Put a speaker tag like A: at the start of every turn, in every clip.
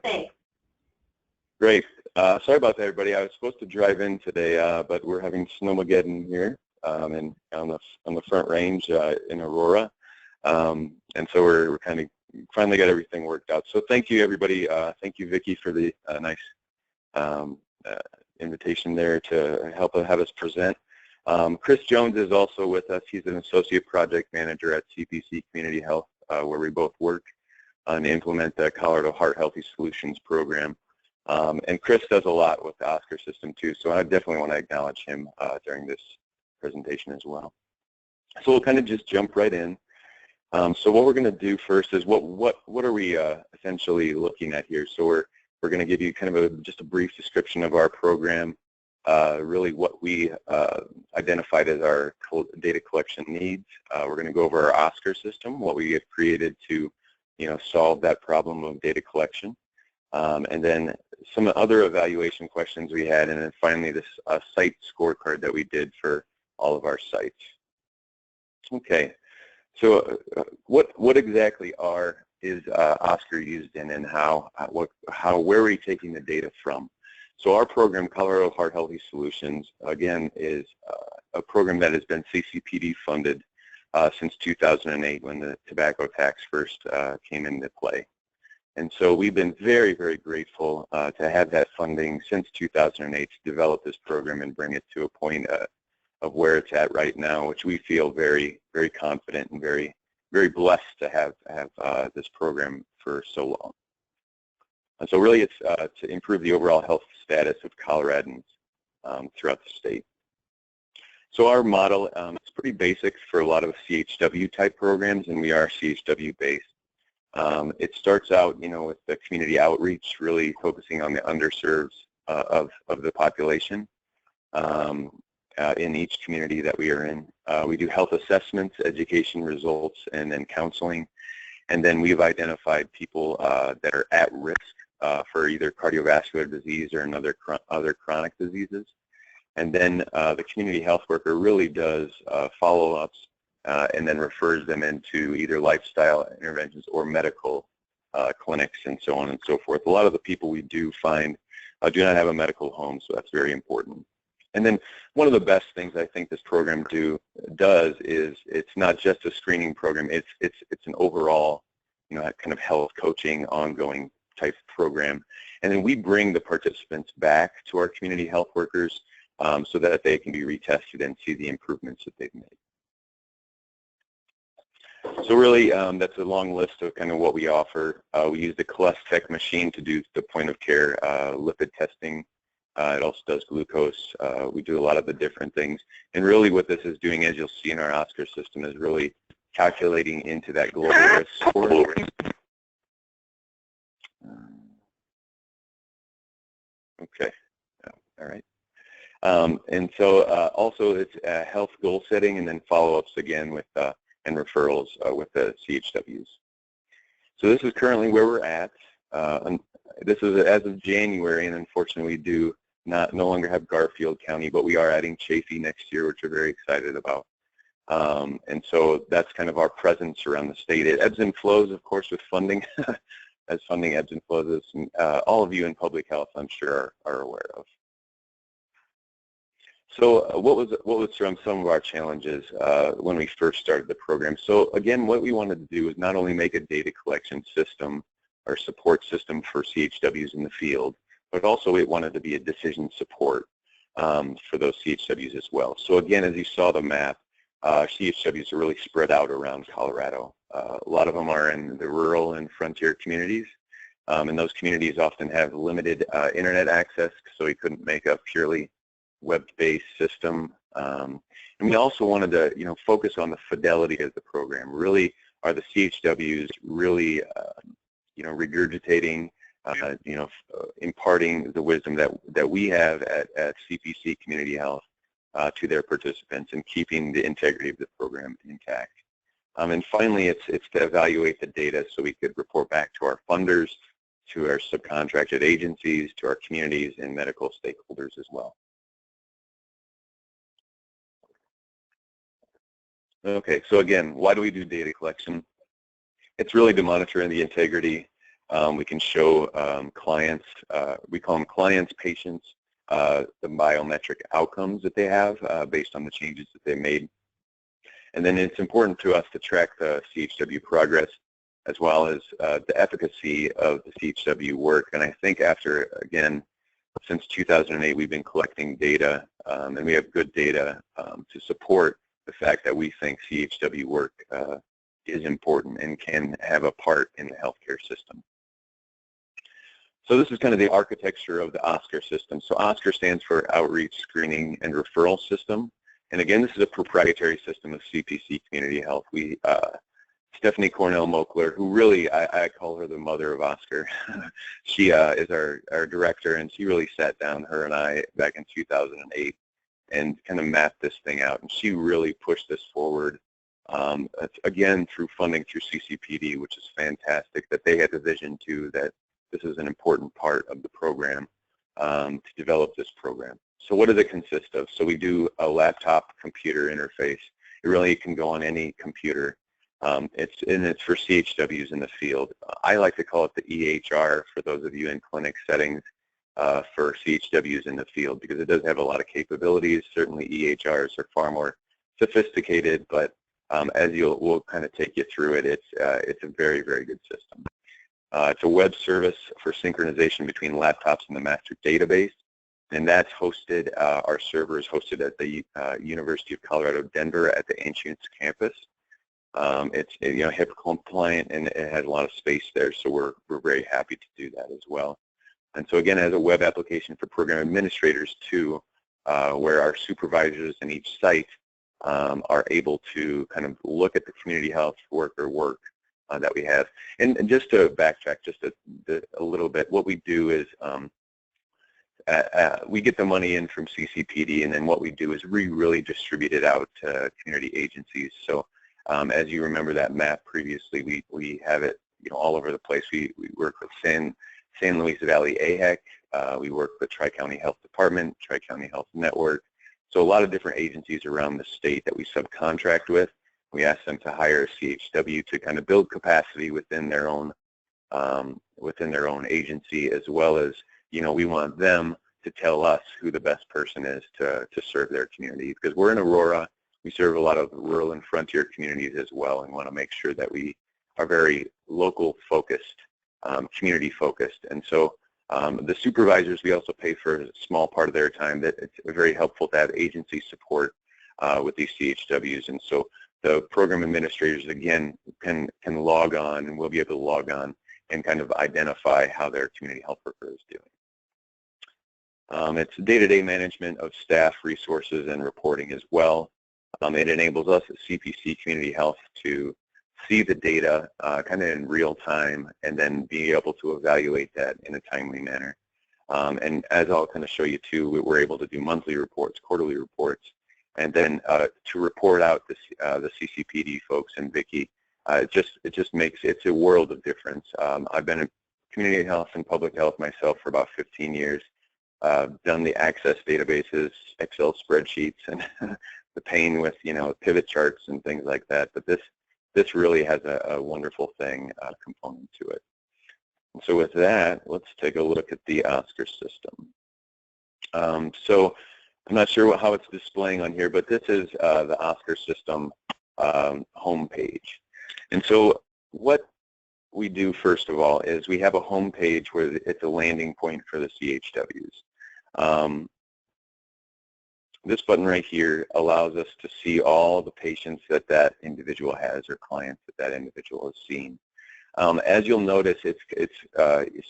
A: Thanks.
B: Great. Sorry about that, everybody. I was supposed to drive in today, but we're having snowmageddon here and on the Front Range in Aurora, and so we're kind of finally got everything worked out. So thank you, everybody. Thank you, Vicki, for the nice invitation there to help have us present. Chris Jones is also with us. He's an associate project manager at CPC Community Health, where we both work and implement the Colorado Heart Healthy Solutions program. And Chris does a lot with the OSCAR system too, so I definitely want to acknowledge him during this presentation as well. So we'll kind of just jump right in. So what we're going to do first is what are we essentially looking at here? So we're going to give you kind of just a brief description of our program, really what we identified as our data collection needs. We're going to go over our OSCAR system, what we have created to solve that problem of data collection. And then some other evaluation questions we had, and then finally this site scorecard that we did for all of our sites. Okay, so what exactly is OSCAR used in, and where are we taking the data from? So our program, Colorado Heart Healthy Solutions, again, is a program that has been CCPD funded since 2008 when the tobacco tax first came into play. And so we've been very, very grateful to have that funding since 2008 to develop this program and bring it to a point of where it's at right now, which we feel very, very confident and very, very blessed to have this program for so long. And so really it's to improve the overall health status of Coloradans throughout the state. So our model is pretty basic for a lot of CHW type programs, and we are CHW based. It starts out, with the community outreach, really focusing on the underserved of the population in each community that we are in. We do health assessments, education results, and then counseling. And then we've identified people that are at risk for either cardiovascular disease or other chronic diseases. And then the community health worker really does follow-ups and then refers them into either lifestyle interventions or medical clinics and so on and so forth. A lot of the people we do find do not have a medical home, so that's very important. And then one of the best things I think this program does is it's not just a screening program. It's an overall, kind of health coaching, ongoing type program. And then we bring the participants back to our community health workers so that they can be retested and see the improvements that they've made. So really, that's a long list of kind of what we offer. We use the Colestech machine to do the point-of-care lipid testing. It also does glucose. We do a lot of the different things. And really what this is doing, as you'll see in our OSCAR system, is really calculating into that global risk score. Okay, all right. And so also it's health goal setting and then follow-ups again with and referrals with the CHWs. So this is currently where we're at. And this is as of January, and unfortunately we do no longer have Garfield County, but we are adding Chaffee next year, which we're very excited about. And so that's kind of our presence around the state. It ebbs and flows, of course, with funding, as funding ebbs and flows, as all of you in public health, I'm sure, are aware of. So what was some of our challenges when we first started the program? So again, what we wanted to do was not only make a data collection system or support system for CHWs in the field, but also we wanted to be a decision support for those CHWs as well. So again, as you saw the map, CHWs are really spread out around Colorado. A lot of them are in the rural and frontier communities, and those communities often have limited internet access, so we couldn't make a purely web-based system. And we also wanted to, focus on the fidelity of the program. Really, are the CHWs really, regurgitating, imparting the wisdom that we have at CPC Community Health to their participants and keeping the integrity of the program intact. And finally, it's to evaluate the data so we could report back to our funders, to our subcontracted agencies, to our communities and medical stakeholders as well. Okay, so again, why do we do data collection? It's really to monitor the integrity We can show clients, we call them clients, patients, the biometric outcomes that they have based on the changes that they made. And then it's important to us to track the CHW progress as well as the efficacy of the CHW work. And I think after, again, since 2008, we've been collecting data, and we have good data to support the fact that we think CHW work is important and can have a part in the healthcare system. So this is kind of the architecture of the OSCAR system. So OSCAR stands for Outreach, Screening, and Referral System. And again, this is a proprietary system of CPC Community Health. We, Stephanie Cornell-Mokler, who really, I call her the mother of OSCAR. She is our director, and she really sat down, her and I, back in 2008, and kind of mapped this thing out. And she really pushed this forward, again, through funding through CCPD, which is fantastic, that they had the vision, too, that this is an important part of the program to develop this program. So what does it consist of? So we do a laptop computer interface. It really can go on any computer. It's for CHWs in the field. I like to call it the EHR for those of you in clinic settings for CHWs in the field, because it does have a lot of capabilities. Certainly EHRs are far more sophisticated, but as we'll kind of take you through it, it's a very, very good system. It's a web service for synchronization between laptops and the master database, and that's hosted, our server is hosted at the University of Colorado, Denver at the Ancients campus. It's HIPAA compliant, and it has a lot of space there, so we're very happy to do that as well. And so again, as a web application for program administrators too, where our supervisors in each site are able to kind of look at the community health worker work that we have. And just to backtrack just a little bit, what we do is we get the money in from CCPD, and then what we do is we really distribute it out to community agencies. So as you remember that map previously, we have it all over the place. We work with San Luis Valley AHEC, we work with Tri-County Health Department, Tri-County Health Network. So a lot of different agencies around the state that we subcontract with. We ask them to hire a CHW to kind of build capacity within their own agency, as well as we want them to tell us who the best person is to serve their community, because we're in Aurora. We serve a lot of rural and frontier communities as well, and want to make sure that we are very local focused, community focused. And so the supervisors, we also pay for a small part of their time. That it's very helpful to have agency support with these CHWs. And so the program administrators, again, can log on, and we'll be able to log on and kind of identify how their community health worker is doing. It's day-to-day management of staff, resources, and reporting as well. It enables us at CPC Community Health to see the data kind of in real time, and then be able to evaluate that in a timely manner. And as I'll kind of show you too, we're able to do monthly reports, quarterly reports, and then to report out the CCPD folks and Vicki. It just makes, it's a world of difference. I've been in community health and public health myself for about 15 years. Done the access databases, Excel spreadsheets, and the pain with pivot charts and things like that. But this really has a wonderful thing component to it. And so with that, let's take a look at the OSCAR system. So I'm not sure how it's displaying on here, but this is the OSCAR system homepage. And so what we do first of all is we have a homepage where it's a landing point for the CHWs. This button right here allows us to see all the patients that individual has, or clients that individual has seen. As you'll notice,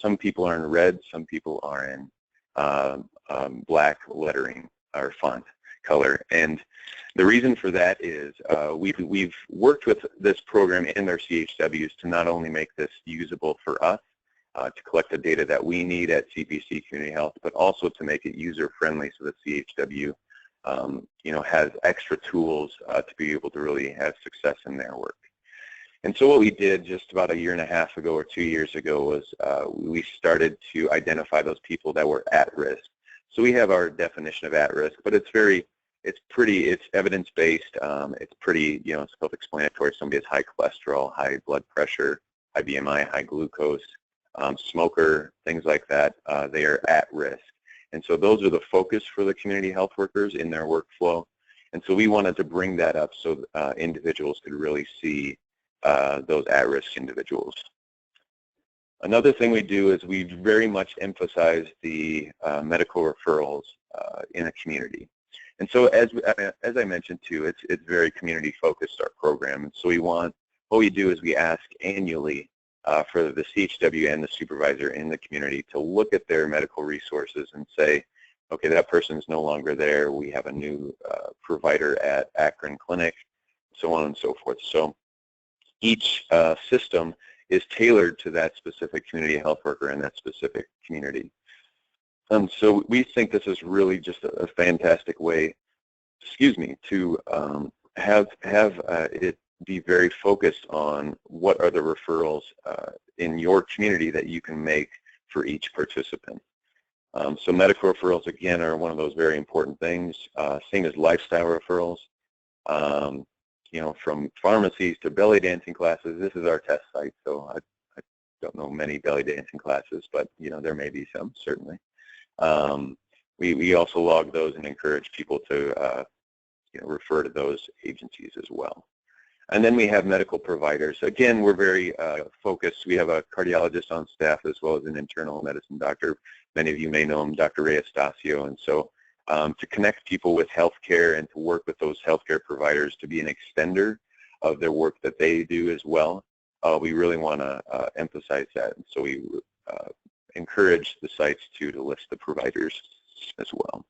B: some people are in red, some people are in black lettering or font color, and the reason for that is we've worked with this program and our CHWs to not only make this usable for us to collect the data that we need at CPC Community Health, but also to make it user-friendly so the CHW has extra tools to be able to really have success in their work. And so what we did just about 1.5 years ago or 2 years ago was we started to identify those people that were at risk. So we have our definition of at risk, but it's evidence-based. It's pretty, self-explanatory. Somebody has high cholesterol, high blood pressure, high BMI, high glucose, smoker, things like that, they are at risk. And so those are the focus for the community health workers in their workflow. And so we wanted to bring that up so individuals could really see those at-risk individuals. Another thing we do is we very much emphasize the medical referrals in a community. And so as I mentioned too, it's very community focused, our program. And so what we do is we ask annually for the CHW and the supervisor in the community to look at their medical resources and say, okay, that person is no longer there. We have a new provider at Akron Clinic, so on and so forth. So each system is tailored to that specific community health worker in that specific community. So we think this is really just a fantastic way, to have it be very focused on what are the referrals in your community that you can make for each participant. So medical referrals, again, are one of those very important things. Same as lifestyle referrals. From pharmacies to belly dancing classes. This is our test site, so I don't know many belly dancing classes, but there may be some, certainly. We also log those and encourage people to refer to those agencies as well. And then we have medical providers. Again, we're very focused. We have a cardiologist on staff as well as an internal medicine doctor. Many of you may know him, Dr. Ray Estacio. And so to connect people with healthcare and to work with those healthcare providers to be an extender of their work that they do as well, we really want to emphasize that. And so we encourage the sites to list the providers as well.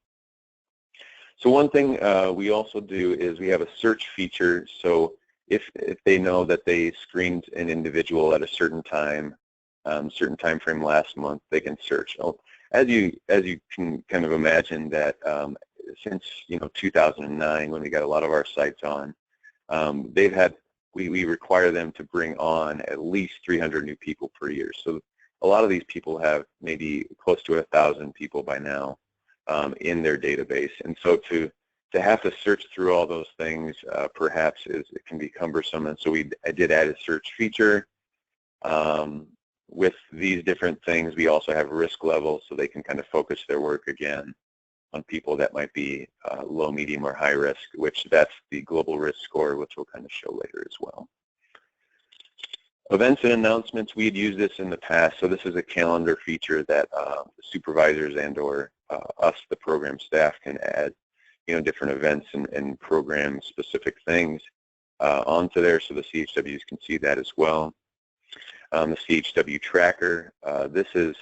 B: So one thing we also do is we have a search feature. So if they know that they screened an individual at a certain time frame last month, they can search. As you can kind of imagine that since 2009, when we got a lot of our sites on, we require them to bring on at least 300 new people per year. So a lot of these people have maybe close to 1,000 people by now in their database, and so to have to search through all those things perhaps it can be cumbersome. And so I did add a search feature. With these different things, we also have risk levels so they can kind of focus their work again on people that might be low, medium, or high risk, which that's the global risk score, which we'll kind of show later as well. Events and announcements, we had used this in the past, so this is a calendar feature that the supervisors and or us, the program staff, can add different events and program specific things onto there so the CHWs can see that as well. The CHW tracker, this is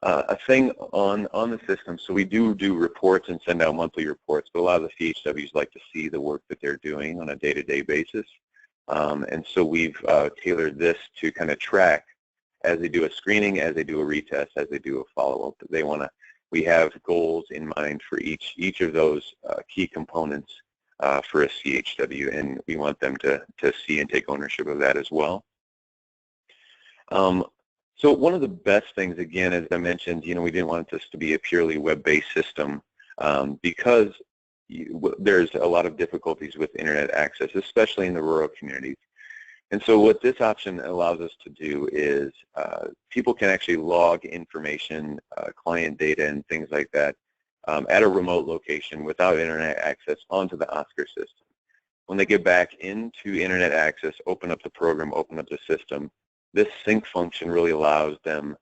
B: a thing on the system. So we do reports and send out monthly reports, but a lot of the CHWs like to see the work that they're doing on a day-to-day basis. And so we've tailored this to kind of track as they do a screening, as they do a retest, as they do a follow-up. We have goals in mind for each of those key components for a CHW, and we want them to see and take ownership of that as well. So one of the best things, again, as I mentioned, we didn't want this to be a purely web-based system because there's a lot of difficulties with internet access, especially in the rural communities. And so what this option allows us to do is people can actually log information, client data and things like that at a remote location without internet access onto the OSCAR system. When they get back into internet access, open up the program, open up the system, this sync function really allows them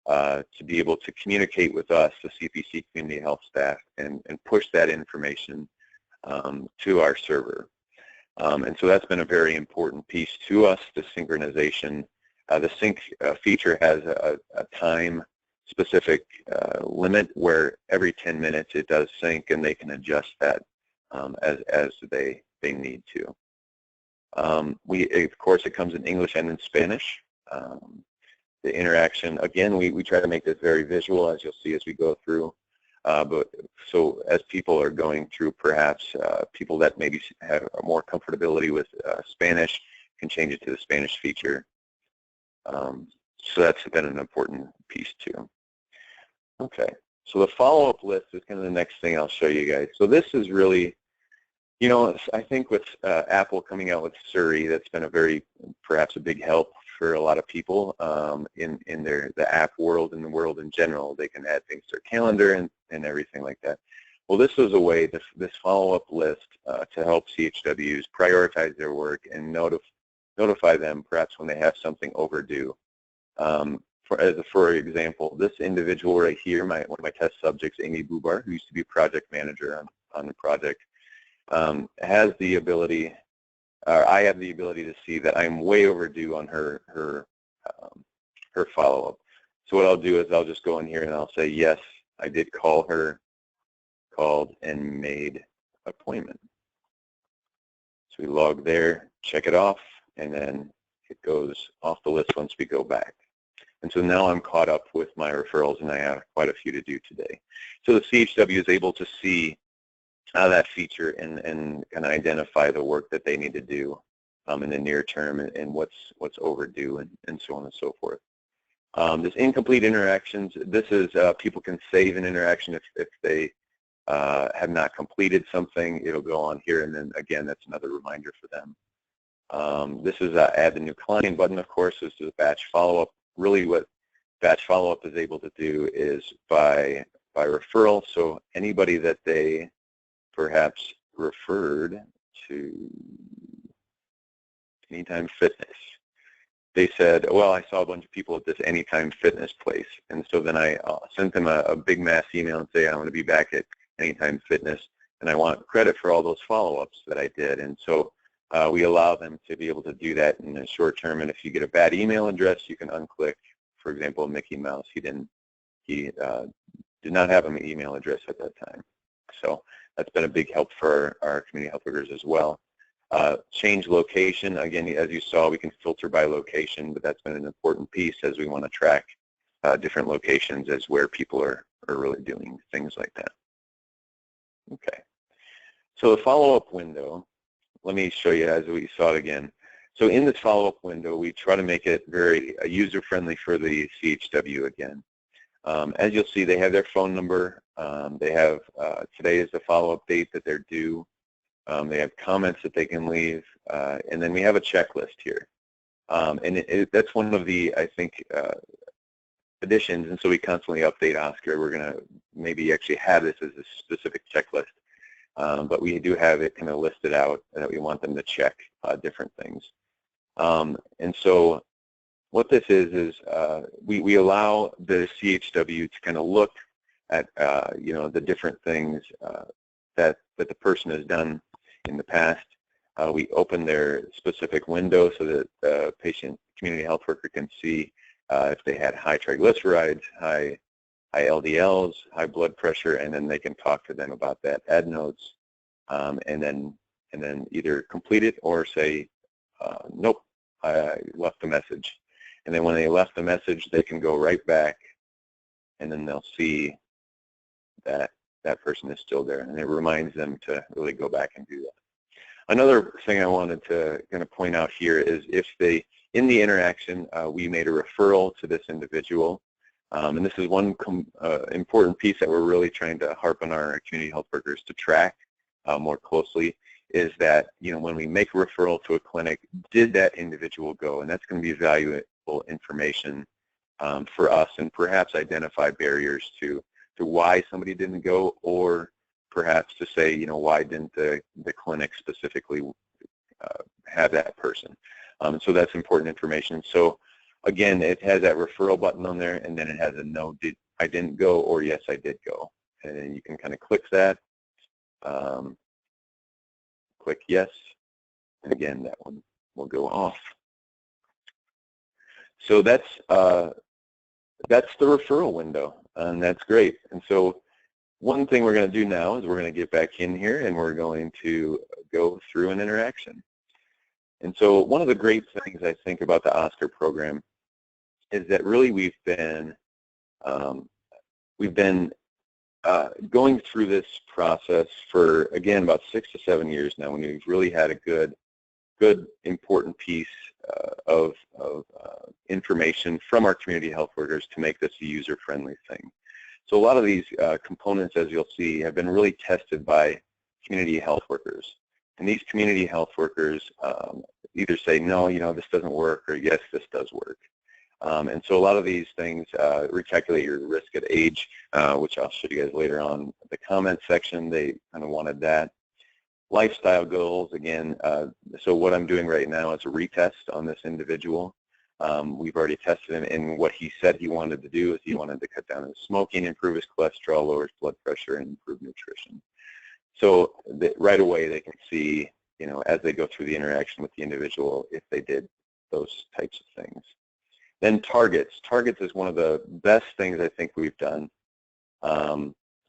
B: to be able to communicate with us, the CPC Community Health staff, and push that information to our server. And so that's been a very important piece to us, the synchronization. The sync feature has a time-specific limit where every 10 minutes it does sync, and they can adjust that as they need to. Of course, it comes in English and in Spanish. The interaction, again, we try to make this very visual, as you'll see as we go through. But so as people are going through, perhaps people that maybe have more comfortability with Spanish can change it to the Spanish feature. So that's been an important piece too. Okay, so the follow-up list is kind of the next thing I'll show you guys. So this is really, I think with Apple coming out with Siri, that's been perhaps a big help for a lot of people in the app world and the world in general. They can add things to their calendar and everything like that. Well, this was a way, this follow-up list to help CHWs prioritize their work and notify them perhaps when they have something overdue. For example, this individual right here, one of my test subjects, Amy Bubar, who used to be project manager on the project, has the ability, I have the ability to see that I'm way overdue on her follow-up. So what I'll do is I'll just go in here and I'll say, yes, I did call her, called and made appointment. So we log there, check it off, and then it goes off the list once we go back. And so now I'm caught up with my referrals, and I have quite a few to do today. So the CHW is able to see that feature and kind of identify the work that they need to do in the near term and what's overdue and so on and so forth. This incomplete interactions, this is people can save an interaction if they have not completed something. It'll go on here, and then again, that's another reminder for them. This is add the new client button, of course. This is a batch follow-up. Really what batch follow-up is able to do is by referral, so anybody that they perhaps referred to Anytime Fitness, they said, well, I saw a bunch of people at this Anytime Fitness place, and so then I sent them a big mass email and say, I want to be back at Anytime Fitness, and I want credit for all those follow-ups that I did. And so we allow them to be able to do that in the short term, and if you get a bad email address, you can unclick. For example, Mickey Mouse, he did not have an email address at that time. So that's been a big help for our community health workers as well. Change location, again, as you saw, we can filter by location, but that's been an important piece as we want to track different locations as where people are really doing things like that. Okay, so the follow-up window, let me show you as we saw it again. So in this follow-up window, we try to make it very user-friendly for the CHW again. As you'll see, they have their phone number. They have, today is the follow-up date that they're due. They have comments that they can leave. And then we have a checklist here. And that's one of the, I think, additions. And so we constantly update Oscar. We're going to maybe actually have this as a specific checklist. But we do have it kind of listed out that we want them to check different things. And so what this is we allow the CHW to kind of look at the different things that the person has done in the past. We open their specific window so that the patient community health worker can see if they had high triglycerides, high LDLs, high blood pressure, and then they can talk to them about that, add notes, and then either complete it or say, nope, I left a message. And then when they left the message, they can go right back, and then they'll see that that person is still there, and it reminds them to really go back and do that. Another thing I wanted to kind of point out here is if they, in the interaction, we made a referral to this individual, and this is one important piece that we're really trying to harp on our community health workers to track more closely, is that, when we make a referral to a clinic, did that individual go? And that's going to be valuable information for us, and perhaps identify barriers to why somebody didn't go, or perhaps to say, why didn't the clinic specifically have that person? So that's important information. So again, it has that referral button on there, and then it has a no, I didn't go, or yes, I did go. And then you can kind of click that, click yes, and again, that one will go off. So that's the referral window, and that's great. And so one thing we're going to do now is we're going to get back in here, and we're going to go through an interaction. And so one of the great things I think about the Oscar program is that really we've been going through this process for, again, about 6 to 7 years now, when we've really had a good important piece of information from our community health workers to make this a user-friendly thing. So a lot of these components, as you'll see, have been really tested by community health workers. And these community health workers either say, no, this doesn't work, or yes, this does work. And so a lot of these things, recalculate your risk at age, which I'll show you guys later on. The comment section, they kind of wanted that. Lifestyle goals, again, so what I'm doing right now is a retest on this individual. We've already tested him, and what he said he wanted to do is he wanted to cut down his smoking, improve his cholesterol, lower his blood pressure, and improve nutrition. So right away they can see, as they go through the interaction with the individual, if they did those types of things. Then targets. Targets is one of the best things I think we've done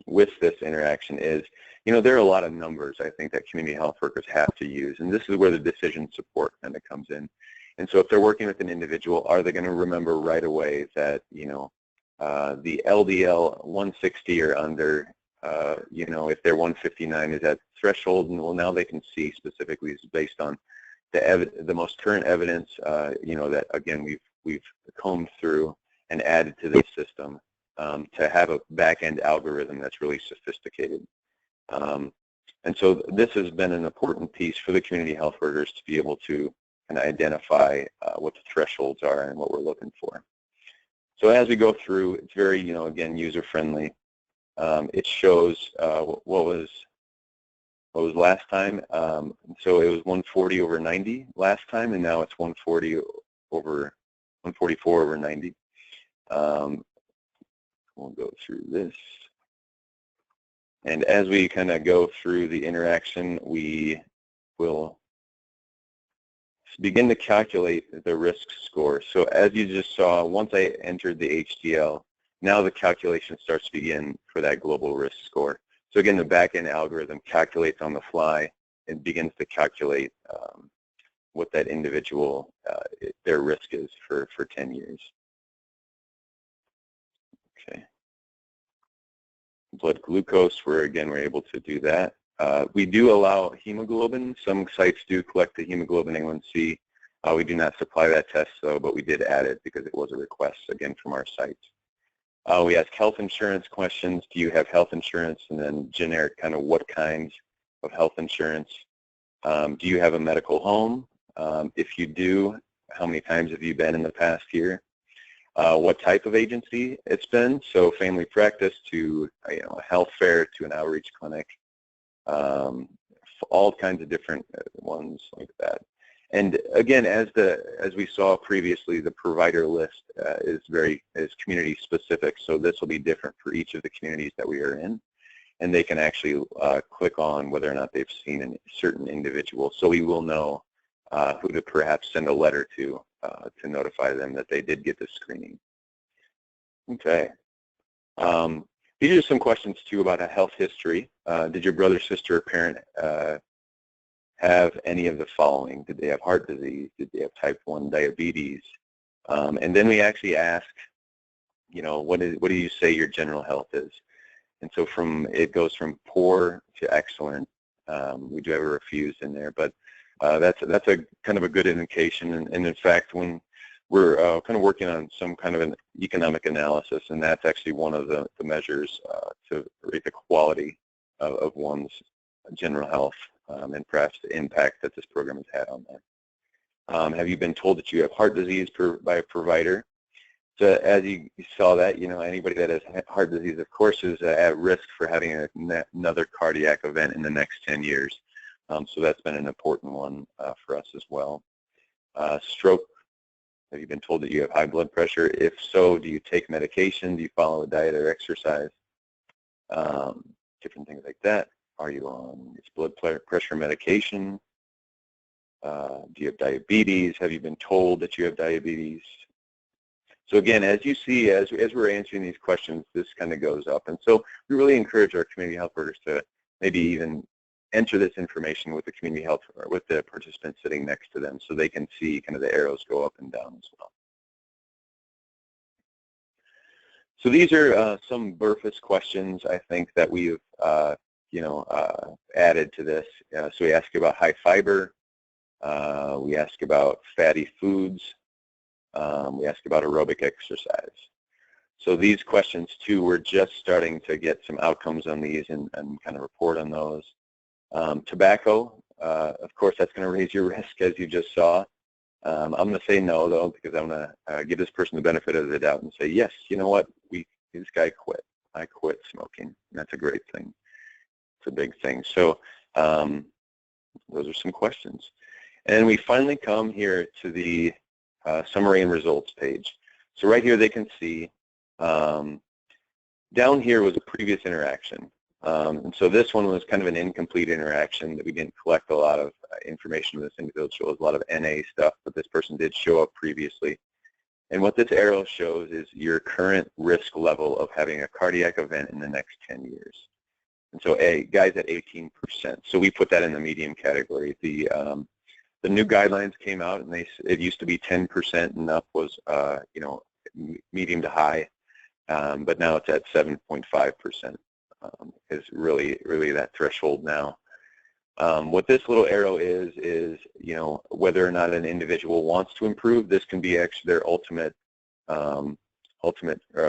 B: with this interaction is, there are a lot of numbers I think that community health workers have to use, and this is where the decision support kind of comes in. And so if they're working with an individual, are they going to remember right away that, the LDL 160 or under, if they're 159 is that threshold, and well, now they can see specifically based on the most current evidence, that again we've combed through and added to the system to have a back-end algorithm that's really sophisticated. And so this has been an important piece for the community health workers to be able to kind of identify what the thresholds are and what we're looking for. So as we go through, it's very, again, user-friendly. It shows what was last time. So it was 140 over 90 last time, and now it's 144 over 90. We'll go through this. And as we kind of go through the interaction, we will begin to calculate the risk score. So as you just saw, once I entered the HDL, now the calculation starts to begin for that global risk score. So again, the back-end algorithm calculates on the fly and begins to calculate what that individual, their risk is for 10 years. Okay. Blood glucose, where again we're able to do that. We do allow hemoglobin. Some sites do collect the hemoglobin A1C. We do not supply that test though, but we did add it because it was a request again from our sites. We ask health insurance questions. Do you have health insurance? And then generic kind of what kinds of health insurance. Do you have a medical home? If you do, how many times have you been in the past year? What type of agency it's been, so family practice to a health fair to an outreach clinic, all kinds of different ones like that. And again, as we saw previously, the provider list is community specific, so this will be different for each of the communities that we are in, and they can actually click on whether or not they've seen a certain individual, so we will know who to perhaps send a letter to notify them that they did get the screening. Okay. These are some questions too about a health history. Did your brother, sister, or parent have any of the following? Did they have heart disease? Did they have type 1 diabetes? And then we actually ask, what do you say your general health is? And so it goes from poor to excellent. We do have a refused in there, but that's a kind of a good indication. And in fact, when we're kind of working on some kind of an economic analysis, and that's actually one of the measures to rate the quality of one's general health and perhaps the impact that this program has had on that. Have you been told that you have heart disease by a provider? So as you saw that, anybody that has heart disease, of course, is at risk for having another cardiac event in the next 10 years. So that's been an important one for us as well. Stroke, have you been told that you have high blood pressure? If so, do you take medication? Do you follow a diet or exercise? Different things like that. Are you on blood pressure medication? Do you have diabetes? Have you been told that you have diabetes? So again, as you see, as we're answering these questions, this kind of goes up. And so we really encourage our community health workers to maybe even enter this information with the community health, or with the participants sitting next to them, so they can see kind of the arrows go up and down as well. So these are some BRFIS questions I think that we've added to this. So we ask about high fiber, we ask about fatty foods, we ask about aerobic exercise. So these questions too, we're just starting to get some outcomes on these and kind of report on those. Tobacco, of course, that's going to raise your risk, as you just saw. I'm going to say no, though, because I'm going to give this person the benefit of the doubt and say, yes, you know what, this guy quit. I quit smoking. That's a great thing. It's a big thing. So those are some questions. And we finally come here to the summary and results page. So right here they can see down here was a previous interaction. And so this one was kind of an incomplete interaction that we didn't collect a lot of information with this individual. It was a lot of NA stuff, but this person did show up previously. And what this arrow shows is your current risk level of having a cardiac event in the next 10 years. And so guys at 18%. So we put that in the medium category. The new guidelines came out, and it used to be 10% and up was medium to high, but now it's at 7.5%. Is really that threshold now. What this little arrow is whether or not an individual wants to improve. This can be actually their ultimate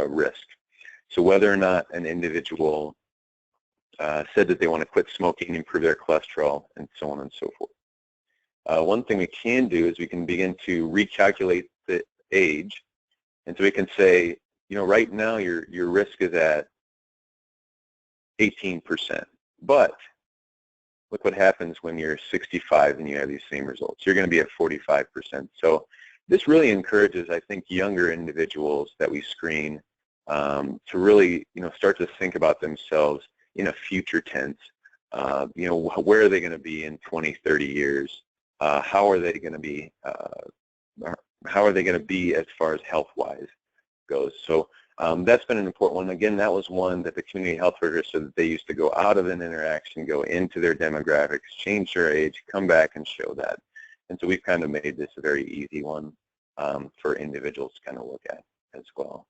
B: risk. So whether or not an individual said that they want to quit smoking, improve their cholesterol, and so on and so forth. One thing we can do is we can begin to recalculate the age, and so we can say, right now your risk is at 18%, but look what happens when you're 65 and you have these same results. You're going to be at 45%. So this really encourages, I think, younger individuals that we screen to really, start to think about themselves in a future tense. Where are they going to be in 20, 30 years? How are they going to be? How are they going to be as far as health-wise goes? So that's been an important one. Again, that was one that the community health workers said that they used to go out of an interaction, go into their demographics, change their age, come back and show that. And so we've kind of made this a very easy one for individuals to kind of look at as well,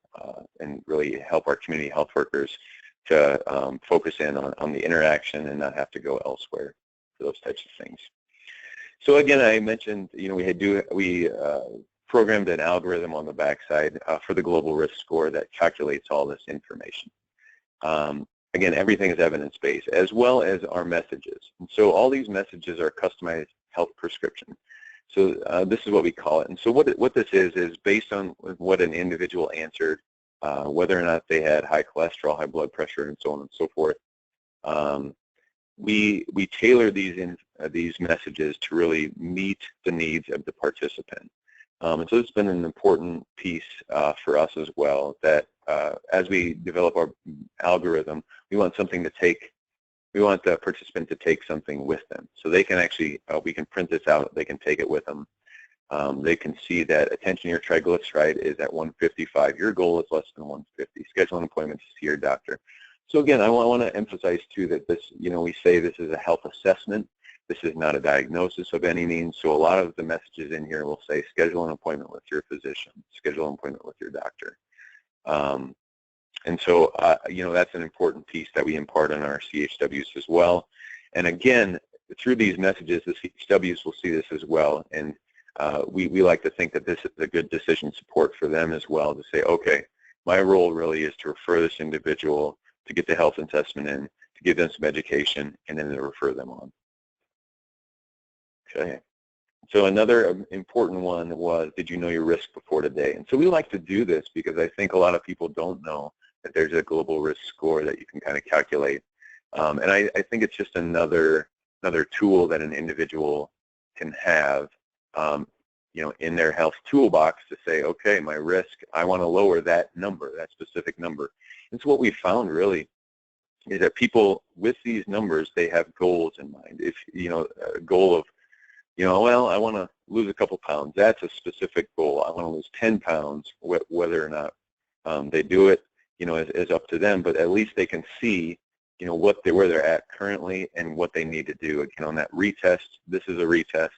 B: and really help our community health workers to focus in on the interaction and not have to go elsewhere for those types of things. So again, I mentioned, we programmed an algorithm on the backside for the global risk score that calculates all this information. Again, everything is evidence-based, as well as our messages. And so all these messages are customized health prescription. So this is what we call it. And so what this is based on what an individual answered, whether or not they had high cholesterol, high blood pressure, and so on and so forth. We tailor these messages to really meet the needs of the participant. And so it's been an important piece for us as well, that as we develop our algorithm, we want the participant to take something with them. So they can actually, we can print this out, they can take it with them. They can see that attention to your triglyceride is at 155. Your goal is less than 150. Schedule an appointment to see your doctor. So again, I want to emphasize too that this, we say this is a health assessment. This is not a diagnosis of any means. So a lot of the messages in here will say schedule an appointment with your physician, schedule an appointment with your doctor. And so, that's an important piece that we impart on our CHWs as well. And again, through these messages, the CHWs will see this as well. And we like to think that this is a good decision support for them as well, to say, okay, my role really is to refer this individual to get the health assessment in, to give them some education, and then to refer them on. Okay. So another important one was, did you know your risk before today? And so we like to do this because I think a lot of people don't know that there's a global risk score that you can kind of calculate. And I think it's just another tool that an individual can have, in their health toolbox to say, okay, my risk, I want to lower that number, that specific number. And so what we found really is that people with these numbers, they have goals in mind. If, a goal of, well, I want to lose a couple pounds. That's a specific goal. I want to lose 10 pounds. Whether or not they do it, is up to them. But at least they can see, where they're at currently and what they need to do. Again, on that retest, this is a retest.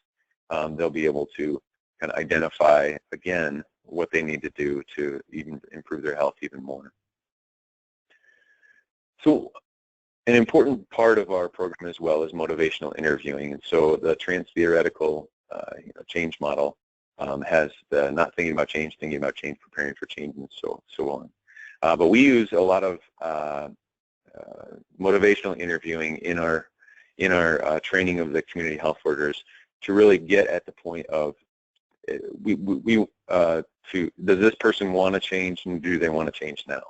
B: They'll be able to kind of identify again what they need to do to even improve their health even more. So an important part of our program as well is motivational interviewing. And so the trans-theoretical change model has the not thinking about change, thinking about change, preparing for change, and so on. But we use a lot of motivational interviewing in in our training of the community health workers to really get at the point of does this person want to change, and do they want to change now?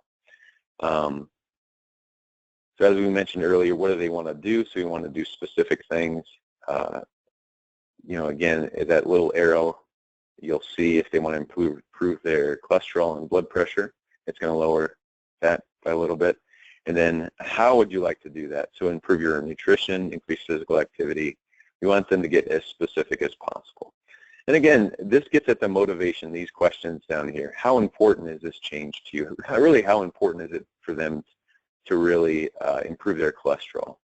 B: So as we mentioned earlier, what do they want to do? So we want to do specific things. You know, again, that little arrow, you'll see if they want to improve their cholesterol and blood pressure, it's going to lower that by a little bit. And then how would you like to do that? So improve your nutrition, increase physical activity. We want them to get as specific as possible. And again, this gets at the motivation, these questions down here. How important is this change to you? Really, how important is it for them to really improve their cholesterol?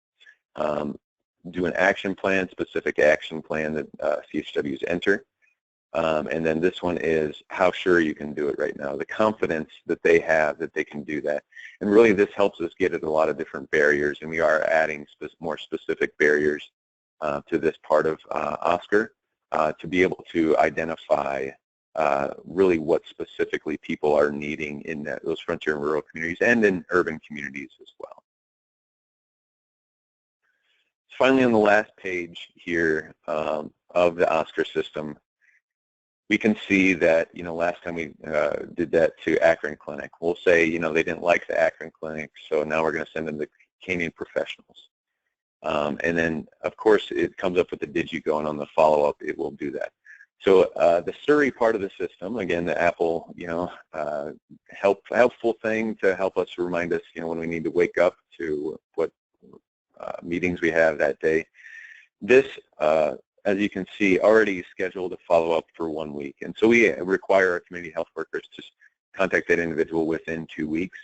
B: Do an action plan, specific action plan that CHWs enter. And then this one is how sure you can do it right now, the confidence that they have that they can do that. And really this helps us get at a lot of different barriers, and we are adding more specific barriers to this part of OSCAR to be able to identify really what specifically people are needing in those frontier and rural communities and in urban communities as well. Finally, on the last page here of the OSCAR system, we can see that, you know, last time we did that to Akron Clinic, we'll say, you know, they didn't like the Akron Clinic, so now we're going to send them to Canadian professionals. And then, of course, it comes up with the did you go, and on the follow-up, it will do that. So the Surrey part of the system, again, the Apple, you know, helpful thing to help us remind us, you know, when we need to wake up to what meetings we have that day. This, as you can see, already scheduled a follow-up for 1 week. And so we require our community health workers to contact that individual within 2 weeks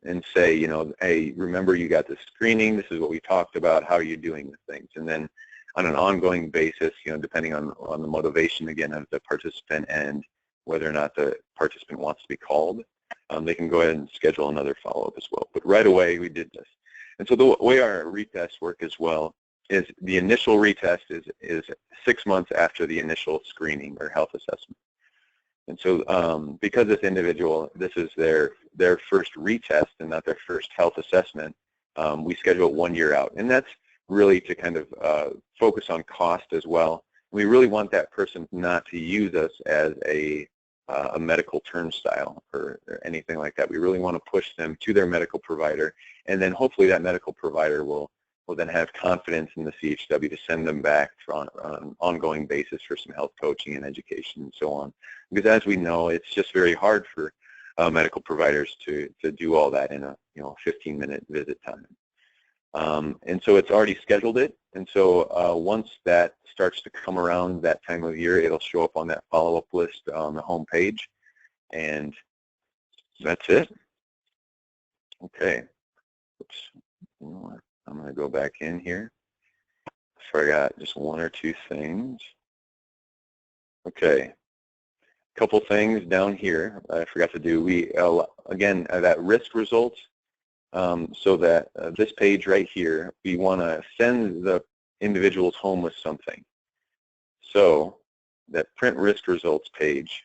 B: and say, you know, hey, remember you got the screening, this is what we talked about, how are you doing with things? And then on an ongoing basis, you know, depending on the motivation, again, of the participant and whether or not the participant wants to be called, they can go ahead and schedule another follow-up as well. But right away, we did this. And so the way our retests work as well is the initial retest is 6 months after the initial screening or health assessment. And so because this individual, this is their first retest and not their first health assessment, we schedule it 1 year out. And that's really to kind of focus on cost as well. We really want that person not to use us as a medical turnstile or anything like that. We really want to push them to their medical provider, and then hopefully that medical provider will then have confidence in the CHW to send them back on an ongoing basis for some health coaching and education and so on. Because as we know, it's just very hard for medical providers to do all that in a 15-minute visit time. And so it's already scheduled it, and so once that starts to come around that time of year, it'll show up on that follow-up list on the home page, and that's it. Okay. Oops. You know what? I'm going to go back in here. I forgot just one or two things. Okay. A couple things down here I forgot to do. We, again, that risk results, so that this page right here, we want to send the individuals home with something. So that print risk results page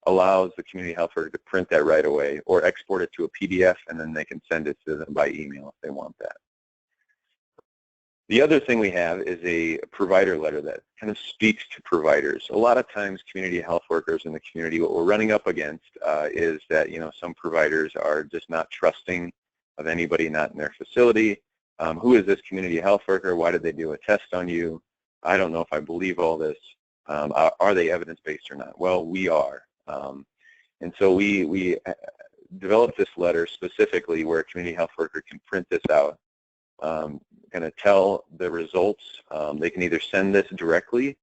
B: allows the community health worker to print that right away or export it to a PDF, and then they can send it to them by email if they want that. The other thing we have is a provider letter that kind of speaks to providers. A lot of times community health workers in the community, what we're running up against is that, you know, some providers are just not trusting of anybody not in their facility. Who is this community health worker? Why did they do a test on you? I don't know if I believe all this. Are they evidence-based or not? Well, we are. And so we developed this letter specifically where a community health worker can print this out, kind of tell the results. They can either send this directly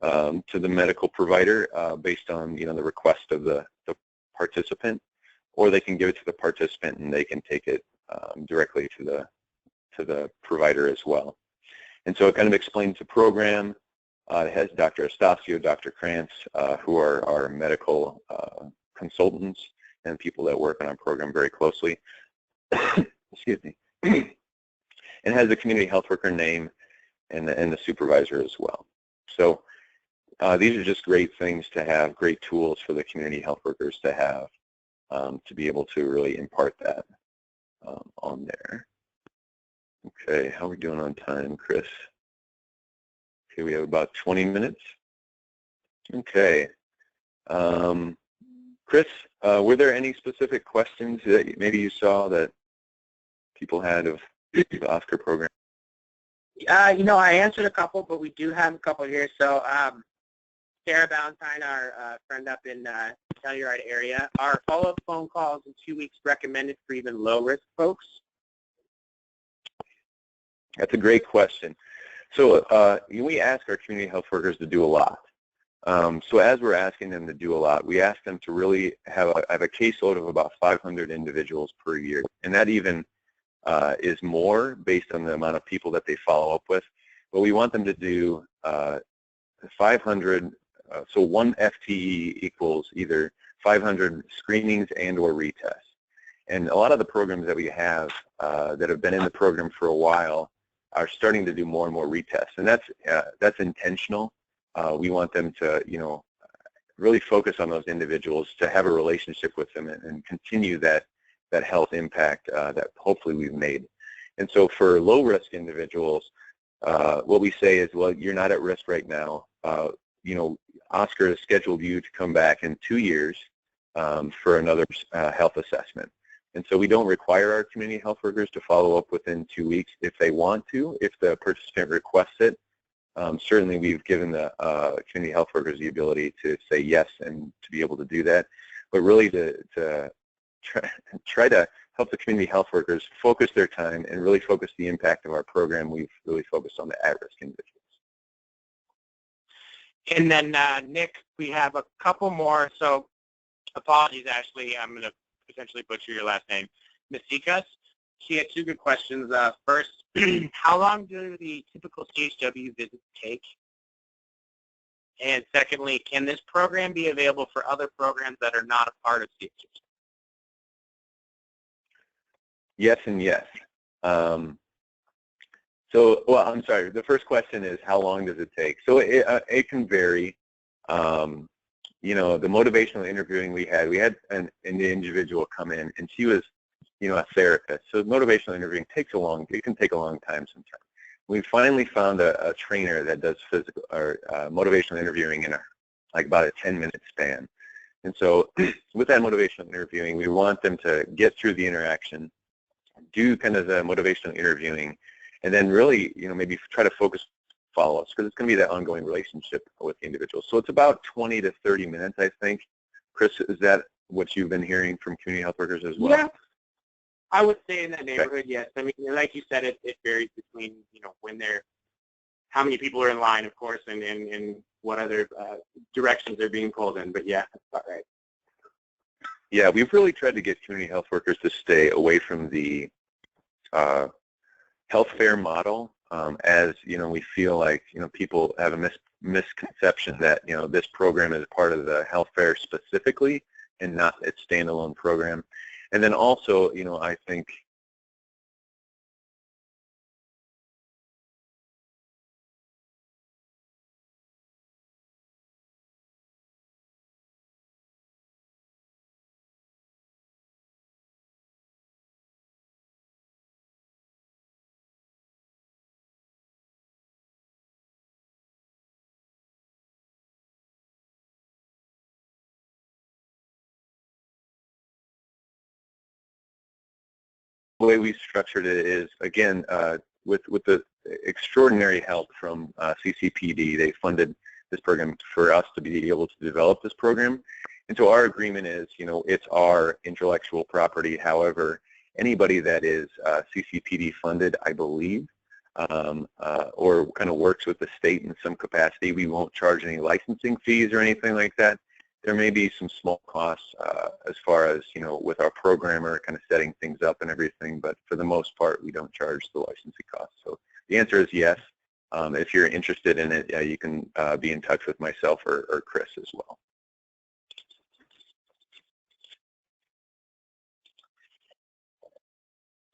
B: to the medical provider based on, you know, the request of the participant, or they can give it to the participant and they can take it directly to the provider as well. And so it kind of explains the program. It has Dr. Estacio, Dr. Krantz, who are our medical consultants and people that work on our program very closely. Excuse me. And has the community health worker name and the supervisor as well. So these are just great things to have, great tools for the community health workers to have to be able to really impart that on there. Okay, how are we doing on time, Chris? Okay, we have about 20 minutes. Okay. Chris, were there any specific questions that maybe you saw that people had of the OSCAR program?
A: I answered a couple, but we do have a couple here. So Sarah Valentine, our friend up in Telluride area, are follow-up phone calls in 2 weeks recommended for even low-risk folks?
B: That's a great question. So we ask our community health workers to do a lot. So as we're asking them to do a lot, we ask them to really have a caseload of about 500 individuals per year. And that even is more based on the amount of people that they follow up with. But we want them to do 500, so one FTE equals either 500 screenings and or retests. And a lot of the programs that we have that have been in the program for a while are starting to do more and more retests. And that's intentional. We want them to, really focus on those individuals, to have a relationship with them and continue that health impact that hopefully we've made. And so for low-risk individuals, what we say is, well, you're not at risk right now. OSCAR has scheduled you to come back in 2 years for another health assessment. And so we don't require our community health workers to follow up within 2 weeks if they want to, if the participant requests it. Certainly we've given the community health workers the ability to say yes and to be able to do that. But really to try to help the community health workers focus their time and really focus the impact of our program, we've really focused on the at-risk individuals.
A: And then, Nick, we have a couple more. So apologies, Ashley. I'm going to potentially butcher your last name. Masikas. She had 2 good questions. First, how long do the typical CHW visits take? And secondly, can this program be available for other programs that are not a part of CHW?
B: Yes and yes. Well, I'm sorry. The first question is, how long does it take? So it can vary. The motivational interviewing we had an individual come in, and she was, a therapist. So motivational interviewing it can take a long time sometimes. We finally found a trainer that does physical or motivational interviewing in about a 10-minute span. And so with that motivational interviewing, we want them to get through the interaction, do kind of the motivational interviewing, and then really, maybe try to focus follow-ups, because it's going to be that ongoing relationship with the individual. So it's about 20 to 30 minutes, I think. Chris, is that what you've been hearing from community health workers as well?
A: Yeah, I would say in that neighborhood, yes. I mean, like you said, it varies between, how many people are in line, of course, and what other directions they're being pulled in. But yeah, that's about right.
B: Yeah, we've really tried to get community health workers to stay away from the health fair model, as we feel like people have a misconception that this program is part of the health fair specifically and not its standalone program. And then also, I think the way we structured it is, again, with the extraordinary help from CCPD, they funded this program for us to be able to develop this program. And so our agreement is, it's our intellectual property. However, anybody that is CCPD funded, I believe, or kind of works with the state in some capacity, we won't charge any licensing fees or anything like that. There may be some small costs as far as, with our programmer kind of setting things up and everything, but for the most part, we don't charge the licensing costs. So the answer is yes. If you're interested in it, you can be in touch with myself or Chris as well.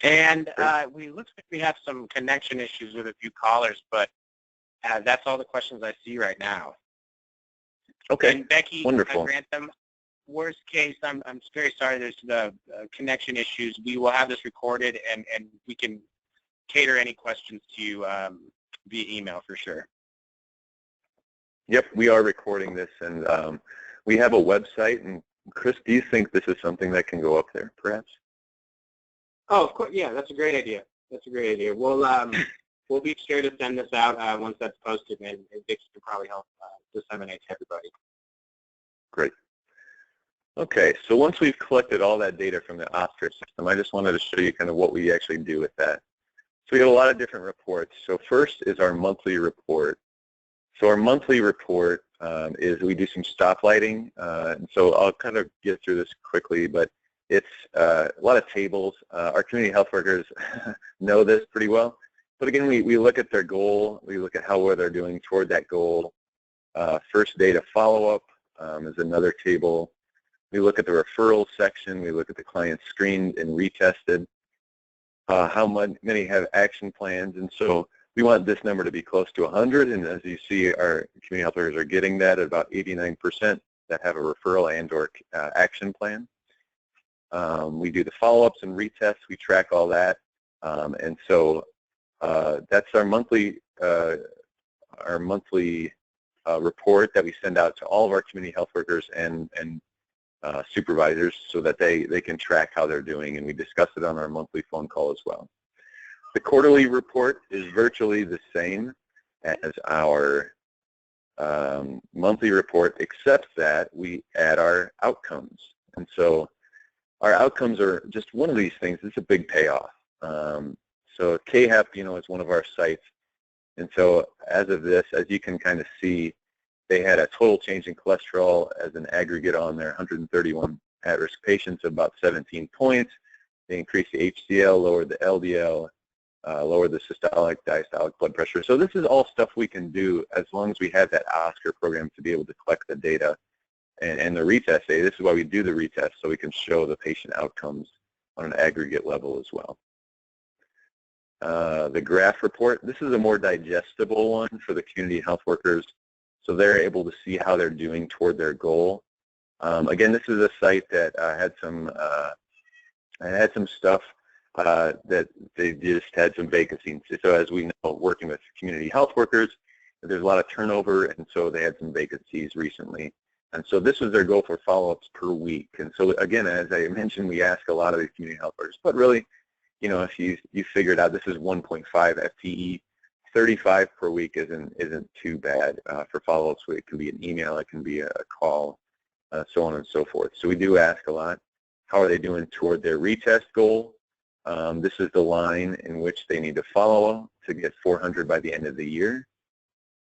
A: And looks like we have some connection issues with a few callers, but that's all the questions I see right now.
B: Okay,
A: and Becky,
B: wonderful.
A: Grantham, worst case, I'm very sorry there's the connection issues. We will have this recorded and we can cater any questions to you via email for sure.
B: Yep, we are recording this, and we have a website. And Chris, do you think this is something that can go up there, perhaps?
A: Oh, of course. Yeah, that's a great idea. That's a great idea. We'll be sure to send this out once that's posted, and Vicky can probably help disseminate to everybody.
B: Great. Okay, so once we've collected all that data from the Oscar system, I just wanted to show you kind of what we actually do with that. So we have a lot of different reports. So first is our monthly report. So our monthly report is we do some stoplighting. And so I'll kind of get through this quickly, but it's a lot of tables. Our community health workers know this pretty well. But again, we look at their goal. We look at how well they're doing toward that goal. First data follow-up is another table. We look at the referral section. We look at the clients screened and retested. How many have action plans. And so we want this number to be close to 100. And as you see, our community health workers are getting that at about 89% that have a referral and or action plan. We do the follow-ups and retests. We track all that. And so that's our monthly report that we send out to all of our community health workers and supervisors so that they can track how they're doing, and we discuss it on our monthly phone call as well. The quarterly report is virtually the same as our monthly report, except that we add our outcomes. And so our outcomes are just one of these things. It's a big payoff. So KHEP, is one of our sites. And so as of this, as you can kind of see, they had a total change in cholesterol as an aggregate on their 131 at-risk patients of about 17 points. They increased the HDL, lowered the LDL, lowered the systolic, diastolic blood pressure. So this is all stuff we can do as long as we have that Oscar program to be able to collect the data and the retest data. This is why we do the retest, so we can show the patient outcomes on an aggregate level as well. The graph report, this is a more digestible one for the community health workers, so they're able to see how they're doing toward their goal. Again, this is a site that had some stuff that they just had some vacancies. So as we know, working with community health workers, there's a lot of turnover, and so they had some vacancies recently. And so this was their goal for follow-ups per week. And so again, as I mentioned, we ask a lot of these community health workers, but really, if you figured out this is 1.5 FTE, 35 per week isn't too bad for follow-ups. It can be an email, it can be a call, so on and so forth. So we do ask a lot. How are they doing toward their retest goal? This is the line in which they need to follow to get 400 by the end of the year.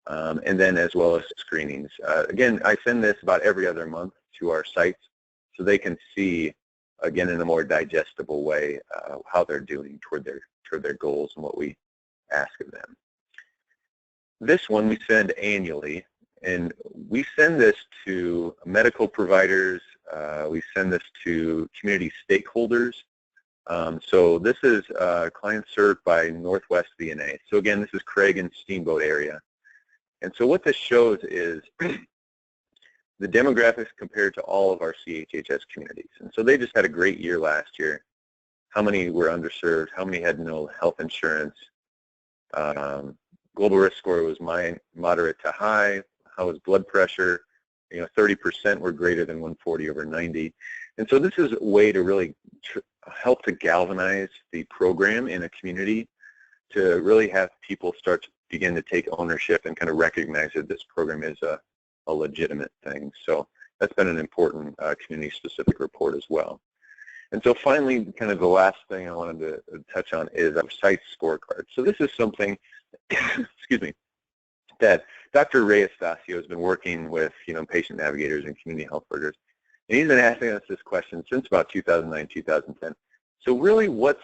B: And then as well as screenings. Again, I send this about every other month to our sites so they can see, again, in a more digestible way, how they're doing toward their goals and what we ask of them. This one we send annually, and we send this to medical providers. We send this to community stakeholders. So this is clients served by Northwest VNA. So again, this is Craig and Steamboat area. And so what this shows is the demographics compared to all of our CHHS communities. And so they just had a great year last year. How many were underserved? How many had no health insurance? Global risk score was moderate to high. How was blood pressure? 30% were greater than 140/90. And so this is a way to really help to galvanize the program in a community, to really have people start to begin to take ownership and kind of recognize that this program is a legitimate thing. So that's been an important community-specific report as well. And so finally, kind of the last thing I wanted to touch on is our Site Scorecard. So this is something, excuse me, that Dr. Ray Estacio has been working with, patient navigators and community health workers. And he's been asking us this question since about 2009, 2010. So really, what's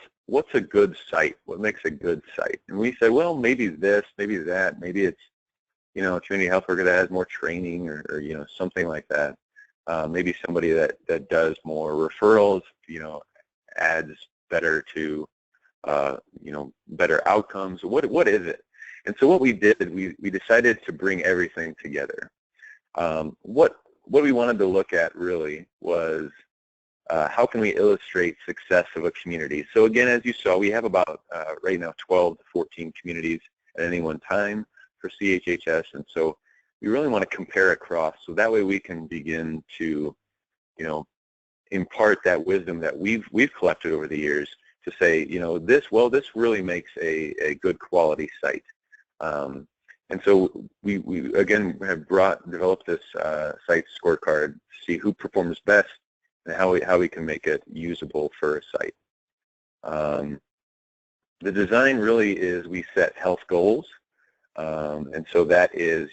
B: a good site? What makes a good site? And we said, well, maybe this, maybe that, maybe it's, a community health worker that has more training or something like that. Maybe somebody that does more referrals, adds better to, better outcomes. What is it? And so what we did, we decided to bring everything together. What we wanted to look at really was how can we illustrate success of a community? So again, as you saw, we have about right now 12 to 14 communities at any one time for CHHS, and so we really want to compare across, so that way we can begin to, impart that wisdom that we've collected over the years to say, this really makes a good quality site. And so we again have developed this site scorecard to see who performs best and how we can make it usable for a site. The design really is, we set health goals, and so that is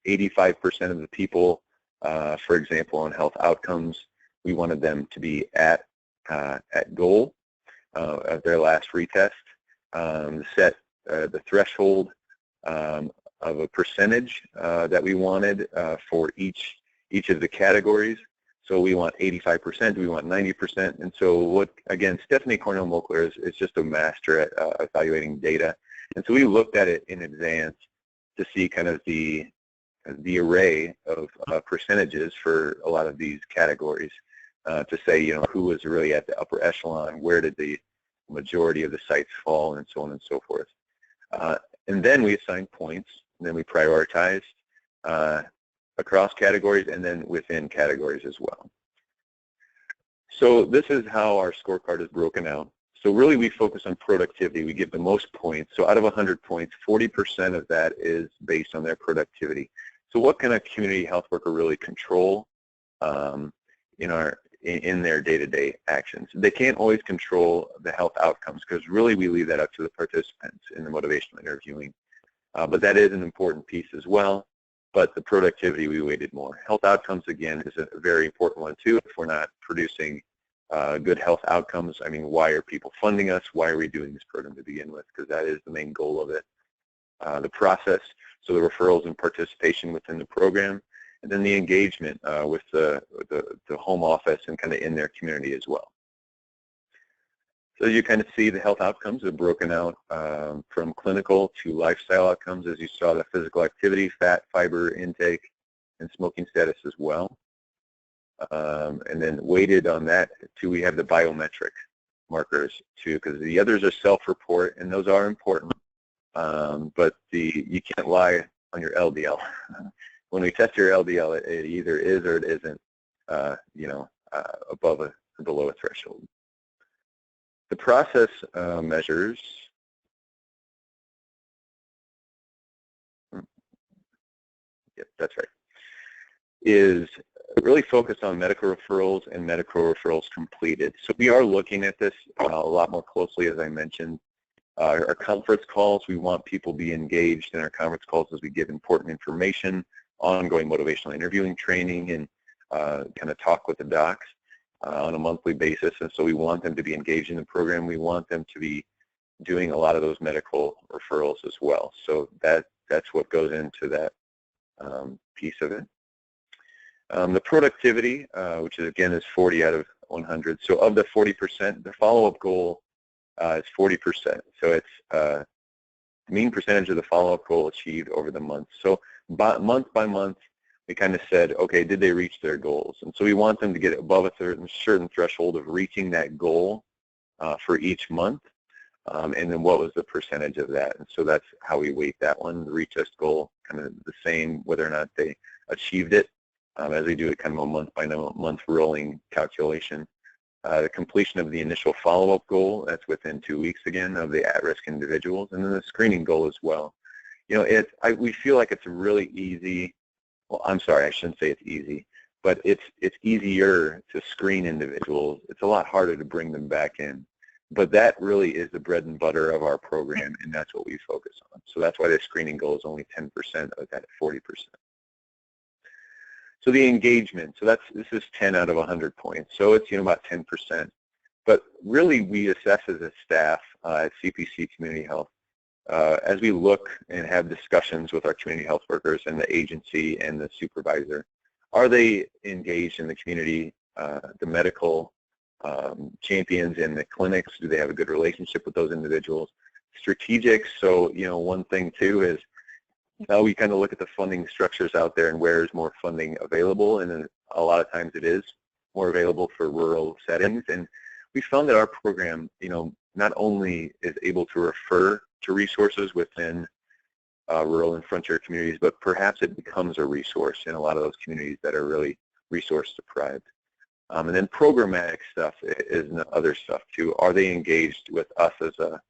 B: 85% of the people, for example, on health outcomes, we wanted them to be at goal at their last retest. Set the threshold of a percentage that we wanted for each of the categories. So we want 85%, we want 90%, and so again, Stephanie Cornell-Mokler is just a master at evaluating data, and so we looked at it in advance to see kind of the array of percentages for a lot of these categories to say, who was really at the upper echelon, where did the majority of the sites fall, and so on and so forth. And then we assigned points, and then we prioritized across categories and then within categories as well. So this is how our scorecard is broken out. So really we focus on productivity. We give the most points. So out of 100 points, 40% of that is based on their productivity. So what can a community health worker really control in their day-to-day actions? They can't always control the health outcomes, because really we leave that up to the participants in the motivational interviewing. But that is an important piece as well. But the productivity we weighted more. Health outcomes, again, is a very important one too. If we're not producing good health outcomes, I mean, why are people funding us? Why are we doing this program to begin with? Because that is the main goal of it. The process, so the referrals and participation within the program, and then the engagement with the home office and kind of in their community as well. So you kind of see the health outcomes are broken out from clinical to lifestyle outcomes, as you saw, the physical activity, fat, fiber intake, and smoking status as well. And then weighted on that too, we have the biometric markers too, because the others are self-report, and those are important. But you can't lie on your LDL. When we test your LDL, it either is or it isn't, above or below a threshold. The process measures, yep, that's right, is really focused on medical referrals and medical referrals completed. So we are looking at this a lot more closely, as I mentioned. Our conference calls, we want people to be engaged in our conference calls as we give important information, ongoing motivational interviewing training, and kind of talk with the docs on a monthly basis. And so we want them to be engaged in the program. We want them to be doing a lot of those medical referrals as well. So that's what goes into that piece of it. The productivity, which is, again, is 40 out of 100. So of the 40%, the follow-up goal is 40%. So it's mean percentage of the follow-up goal achieved over the month. So month by month, we kind of said, okay, did they reach their goals? And so we want them to get above a certain threshold of reaching that goal for each month. And then what was the percentage of that? And so that's how we weight that one. The retest goal, kind of the same, whether or not they achieved it, as we do it kind of a month-by-month rolling calculation. The completion of the initial follow-up goal, that's within 2 weeks again of the at-risk individuals, and then the screening goal as well. We feel like it's really easy. Well, I'm sorry, I shouldn't say it's easy, but it's easier to screen individuals. It's a lot harder to bring them back in. But that really is the bread and butter of our program, and that's what we focus on. So that's why the screening goal is only 10% of that 40%. So the engagement, so this is 10 out of 100 points. So it's about 10%. But really we assess as a staff at CPC Community Health, as we look and have discussions with our community health workers and the agency and the supervisor, are they engaged in the community, the medical champions in the clinics? Do they have a good relationship with those individuals? Strategic, so one thing too is we kind of look at the funding structures out there and where is more funding available, and then a lot of times it is more available for rural settings. And we found that our program, not only is able to refer to resources within rural and frontier communities, but perhaps it becomes a resource in a lot of those communities that are really resource deprived. And then programmatic stuff is other stuff too. Are they engaged with us as the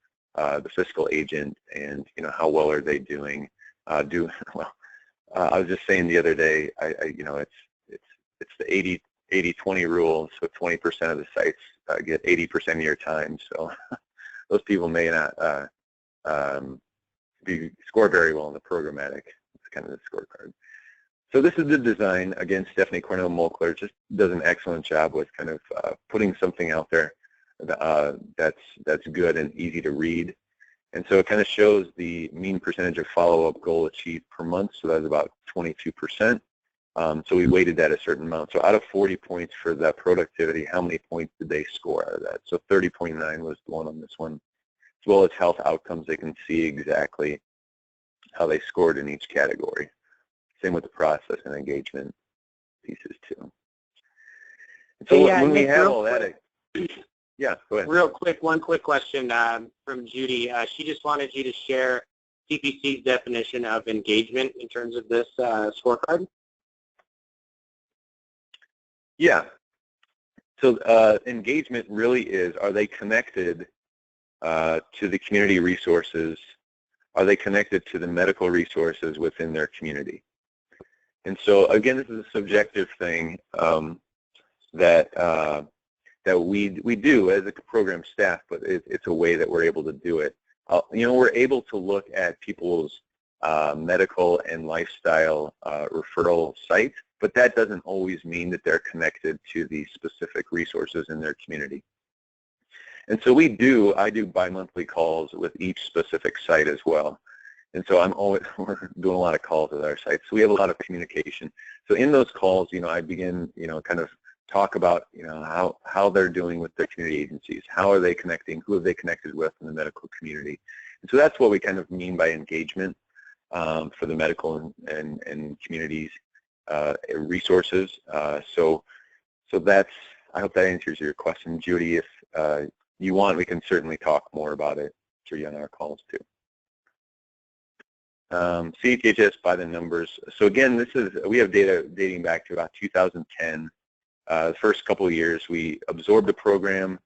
B: fiscal agent, and how well are they doing? I was just saying the other day, it's the 80-20 rule. So 20% of the sites get 80% of your time. So those people may not score very well in the programmatic. It's kind of the scorecard. So this is the design. Again, Stephanie Cornell-Molkler just does an excellent job with kind of putting something out there that's good and easy to read. And so it kind of shows the mean percentage of follow-up goal achieved per month. So that's about 22%. So we weighted that a certain amount. So out of 40 points for that productivity, how many points did they score out of that? So 30.9 was the one on this one. As well as health outcomes, they can see exactly how they scored in each category. Same with the process and engagement pieces too. And so when we have all that, yeah, go ahead.
A: Real quick, one quick question from Judy. She just wanted you to share CPC's definition of engagement in terms of this scorecard.
B: Yeah. So engagement really is, are they connected to the community resources? Are they connected to the medical resources within their community? And so again, this is a subjective thing that we do as a program staff, but it's a way that we're able to do it. We're able to look at people's medical and lifestyle referral sites, but that doesn't always mean that they're connected to the specific resources in their community. And so I do bi-monthly calls with each specific site as well. And so we're doing a lot of calls with our sites. So we have a lot of communication. So in those calls, I begin, kind of talk about, how they're doing with their community agencies. How are they connecting? Who have they connected with in the medical community? And so that's what we kind of mean by engagement for the medical and communities resources. So that's, I hope that answers your question, Judy. If you want, we can certainly talk more about it through you on our calls too. CHHS by the numbers. So again, we have data dating back to about 2010. The first couple of years, we absorbed the program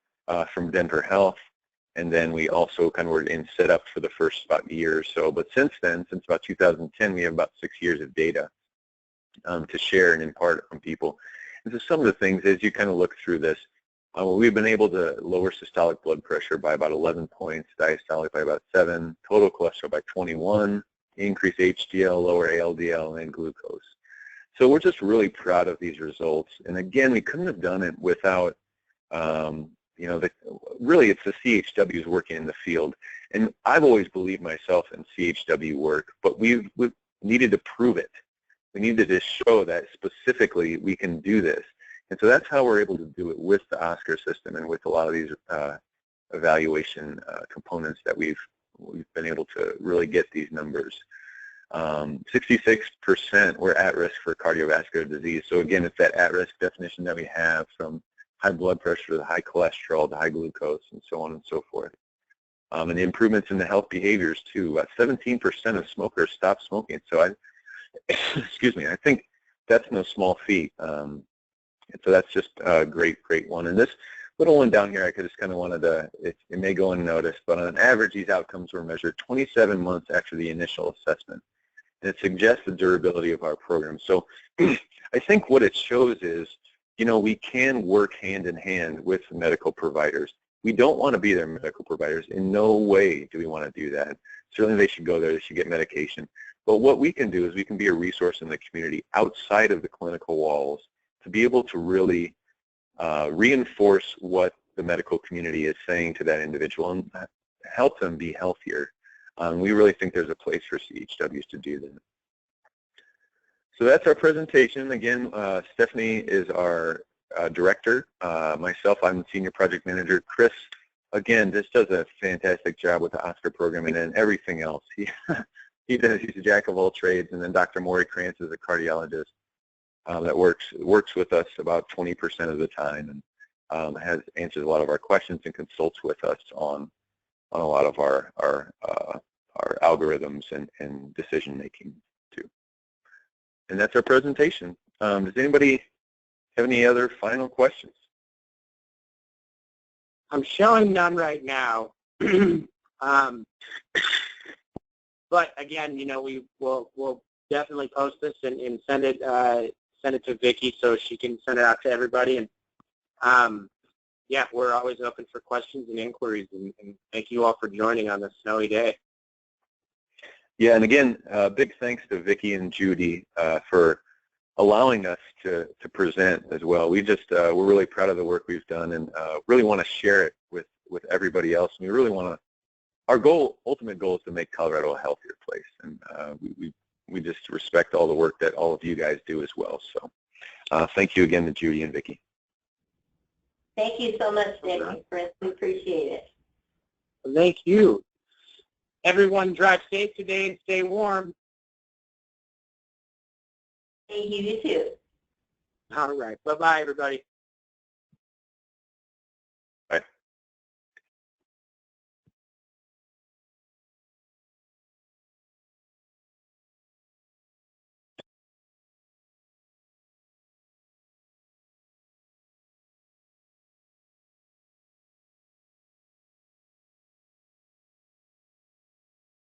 B: from Denver Health, and then we also kind of were in setup for the first about year or so. But since then, since about 2010, we have about 6 years of data to share and impart on people. And so some of the things, as you kind of look through this, we've been able to lower systolic blood pressure by about 11 points, diastolic by about 7, total cholesterol by 21, increase HDL, lower ALDL, and glucose. So we're just really proud of these results. And again, we couldn't have done it without, really it's the CHWs working in the field. And I've always believed myself in CHW work, but we've needed to prove it. We needed to show that specifically we can do this. And so that's how we're able to do it with the Oscar system and with a lot of these evaluation components that we've been able to really get these numbers. 66% were at risk for cardiovascular disease. So again, it's that at-risk definition that we have from high blood pressure to high cholesterol to high glucose and so on and so forth. And the improvements in the health behaviors too. 17% of smokers stopped smoking. So excuse me, I think that's no small feat. And so that's just a great one. And this little one down here, I just kind of wanted to, it may go unnoticed, but on average, these outcomes were measured 27 months after the initial assessment. And it suggests the durability of our program. So I think what it shows is, we can work hand in hand with medical providers. We don't want to be their medical providers. In no way do we want to do that. Certainly they should go there, they should get medication. But what we can do is we can be a resource in the community outside of the clinical walls to be able to really reinforce what the medical community is saying to that individual and help them be healthier. We really think there's a place for CHWs to do that. So that's our presentation. Again, Stephanie is our director. Myself, I'm the senior project manager. Chris, again, just does a fantastic job with the Oscar program and then everything else. He's a jack of all trades. And then Dr. Maury Krantz is a cardiologist. that works with us about 20% of the time, and answers a lot of our questions and consults with us on a lot of our algorithms and decision making too. And that's our presentation. Does anybody have any other final questions?
A: I'm showing none right now. But again, we'll definitely post this and send it to Vicki so she can send it out to everybody. And yeah, we're always open for questions and inquiries. And thank you all for joining on this snowy day.
B: Yeah, and again, big thanks to Vicki and Judy for allowing us to present as well. We're really proud of the work we've done, and really want to share it with everybody else. And we really want to. Our ultimate goal is to make Colorado a healthier place, and we just respect all the work that all of you guys do as well. So thank you again to Judy and Vicki.
C: Thank you so much, Nick and Chris. We appreciate it.
A: Thank you. Everyone drive safe today and stay warm.
C: Thank you, you too.
A: All right. Bye-bye, everybody.